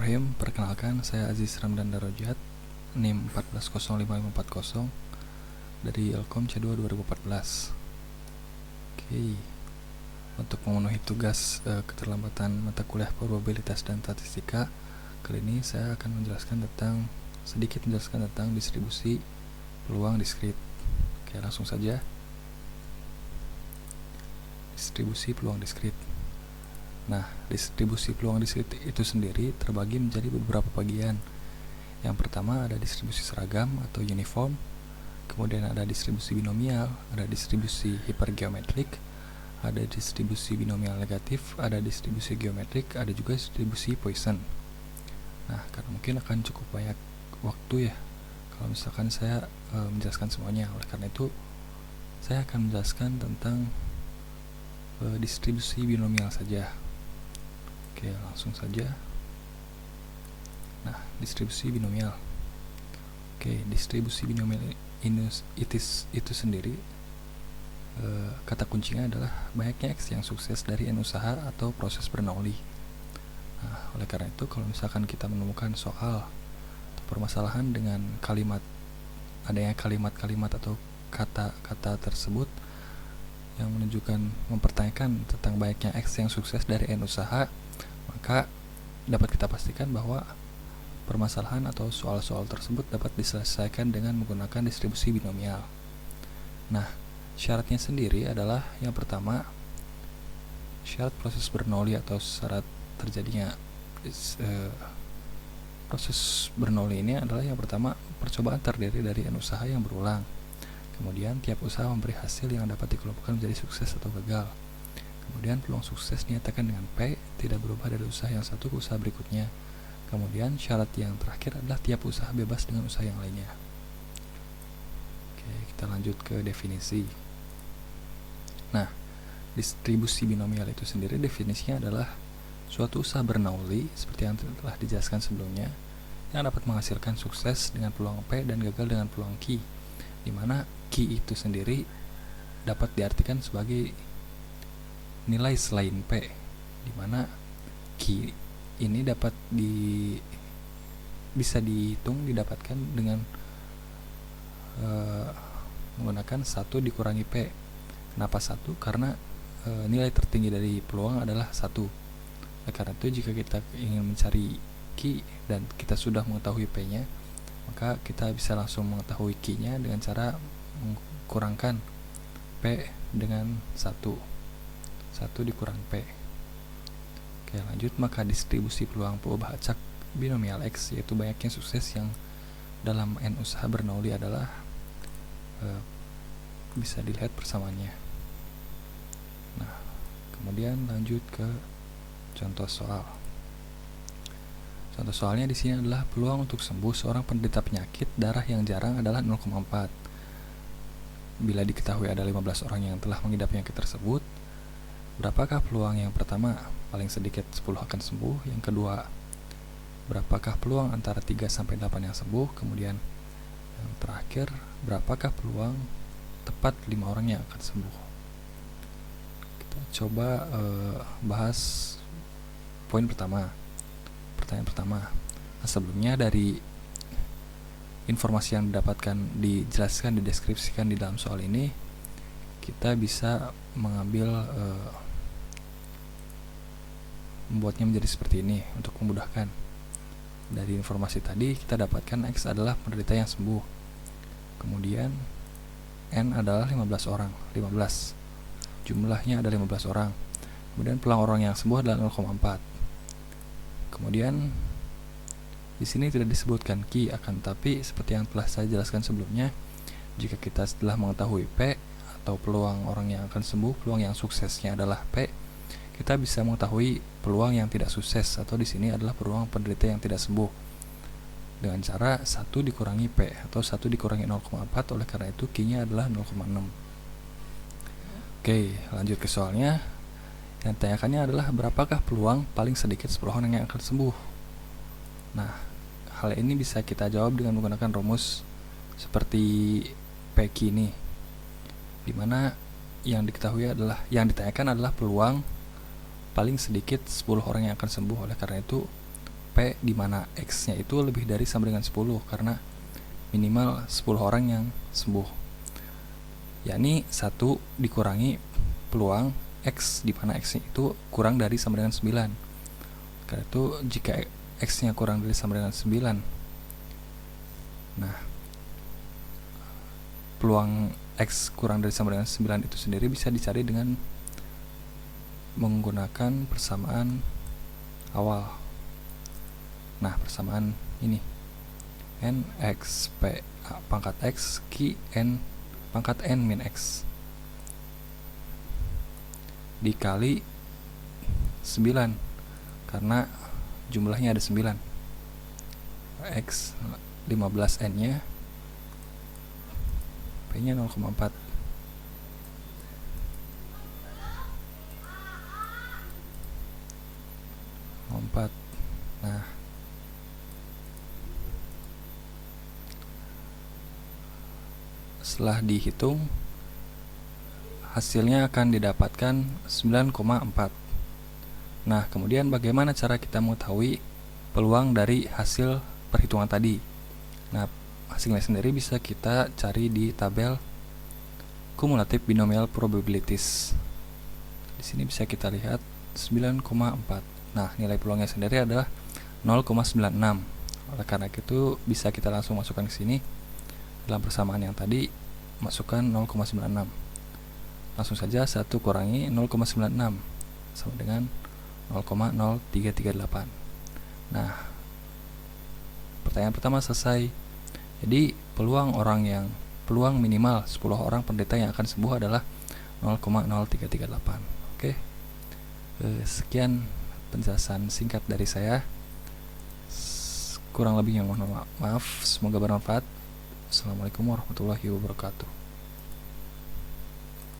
Bismillahirrahmanirrahim. Perkenalkan, saya Aziz Ramdan Darajat, NIM 1405540 dari Ilkom C2 2014. Oke. Untuk memenuhi tugas keterlambatan mata kuliah probabilitas dan statistika, kali ini saya akan sedikit menjelaskan tentang distribusi peluang diskrit. Oke, langsung saja. Distribusi peluang diskrit. Nah, distribusi peluang diskrit itu sendiri terbagi menjadi beberapa bagian. Yang pertama ada distribusi seragam atau uniform, kemudian ada distribusi binomial, ada distribusi hipergeometrik, ada distribusi binomial negatif, ada distribusi geometrik, ada juga distribusi Poisson. Nah, karena mungkin akan cukup banyak waktu ya kalau misalkan saya menjelaskan semuanya. Oleh karena itu, saya akan menjelaskan tentang distribusi binomial saja. Oke, langsung saja. Nah, distribusi binomial. Oke, distribusi binomial itu sendiri kata kuncinya adalah banyaknya X yang sukses dari N usaha atau proses Bernoulli. Nah, oleh karena itu kalau misalkan kita menemukan soal atau permasalahan dengan adanya kalimat-kalimat atau kata-kata tersebut yang mempertanyakan tentang banyaknya X yang sukses dari N usaha, maka dapat kita pastikan bahwa permasalahan atau soal-soal tersebut dapat diselesaikan dengan menggunakan distribusi binomial. Nah, syaratnya sendiri adalah yang pertama, syarat proses Bernoulli atau syarat terjadinya proses Bernoulli ini adalah yang pertama, percobaan terdiri dari N usaha yang berulang. Kemudian tiap usaha memberi hasil yang dapat dikelompokkan menjadi sukses atau gagal. Kemudian peluang sukses dinyatakan dengan P tidak berubah dari usaha yang satu ke usaha berikutnya. Kemudian syarat yang terakhir adalah tiap usaha bebas dengan usaha yang lainnya. Oke, kita lanjut ke definisi. Nah, distribusi binomial itu sendiri definisinya adalah suatu usaha Bernoulli seperti yang telah dijelaskan sebelumnya yang dapat menghasilkan sukses dengan peluang P dan gagal dengan peluang Q, di mana Q itu sendiri dapat diartikan sebagai nilai selain P, di mana Q ini bisa dihitung didapatkan dengan menggunakan 1 dikurangi P. Kenapa 1? Karena nilai tertinggi dari peluang adalah 1. Karena itu jika kita ingin mencari Q dan kita sudah mengetahui P-nya, maka kita bisa langsung mengetahui Q-nya dengan cara mengkurangkan P dengan 1 dikurang P. Oke, lanjut. Maka distribusi peluang perubahan acak binomial X, yaitu banyaknya sukses yang dalam N usaha Bernoulli adalah bisa dilihat persamaannya. Nah, kemudian lanjut ke contoh soal. Contoh soalnya di sini adalah peluang untuk sembuh seorang penderita penyakit darah yang jarang adalah 0,4. Bila diketahui ada 15 orang yang telah mengidap penyakit tersebut, berapakah peluang yang pertama? Paling sedikit 10 akan sembuh. Yang kedua, berapakah peluang antara 3 sampai 8 yang sembuh? Kemudian yang terakhir, berapakah peluang tepat 5 orang yang akan sembuh? Kita coba bahas poin pertama. Pertanyaan pertama. Nah, sebelumnya dari informasi yang dijelaskan, dideskripsikan di dalam soal ini, kita bisa membuatnya menjadi seperti ini untuk memudahkan. Dari informasi tadi kita dapatkan X adalah penderita yang sembuh. Kemudian N adalah 15 orang, 15. Jumlahnya ada 15 orang. Kemudian peluang orang yang sembuh adalah 0,4. Kemudian di sini tidak disebutkan Q, akan tapi seperti yang telah saya jelaskan sebelumnya, jika kita setelah mengetahui P atau peluang orang yang akan sembuh, peluang yang suksesnya adalah P, kita bisa mengetahui peluang yang tidak sukses, atau di sini adalah peluang penderita yang tidak sembuh, dengan cara 1 dikurangi P atau 1 dikurangi 0,4. Oleh karena itu Q-nya adalah 0,6. Oke, lanjut ke soalnya. Yang ditanyakannya adalah berapakah peluang paling sedikit 10 orang yang akan sembuh. Nah, hal ini bisa kita jawab dengan menggunakan rumus seperti PQ ini, dimana yang ditanyakan adalah peluang paling sedikit 10 orang yang akan sembuh. Oleh karena itu P di mana X-nya itu lebih dari sama dengan 10, karena minimal 10 orang yang sembuh, yakni 1 dikurangi peluang X di mana X-nya itu kurang dari sama dengan 9. Karena itu jika X-nya kurang dari sama dengan 9, nah peluang X kurang dari sama dengan 9 itu sendiri bisa dicari dengan menggunakan persamaan awal. Nah, persamaan ini N X P pangkat X Q N pangkat N min X dikali 9, karena jumlahnya ada 9. X 15N nya, P nya 0,4. Nah, setelah dihitung hasilnya akan didapatkan 9,4. Nah, kemudian bagaimana cara kita mengetahui peluang dari hasil perhitungan tadi? Nah, hasilnya sendiri bisa kita cari di tabel cumulative binomial probabilities. Di sini bisa kita lihat 9,4. Nah, nilai peluangnya sendiri adalah 0,96. Oleh karena itu bisa kita langsung masukkan ke sini. Dalam persamaan yang tadi masukkan 0,96. Langsung saja 1 kurangi 0,96 sama dengan 0,0338. Nah, pertanyaan pertama selesai. Jadi peluang minimal 10 orang penderita yang akan sembuh adalah 0,0338. Oke. Sekian penjelasan singkat dari saya. Kurang lebihnya mohon maaf. Semoga bermanfaat. Assalamualaikum warahmatullahi wabarakatuh.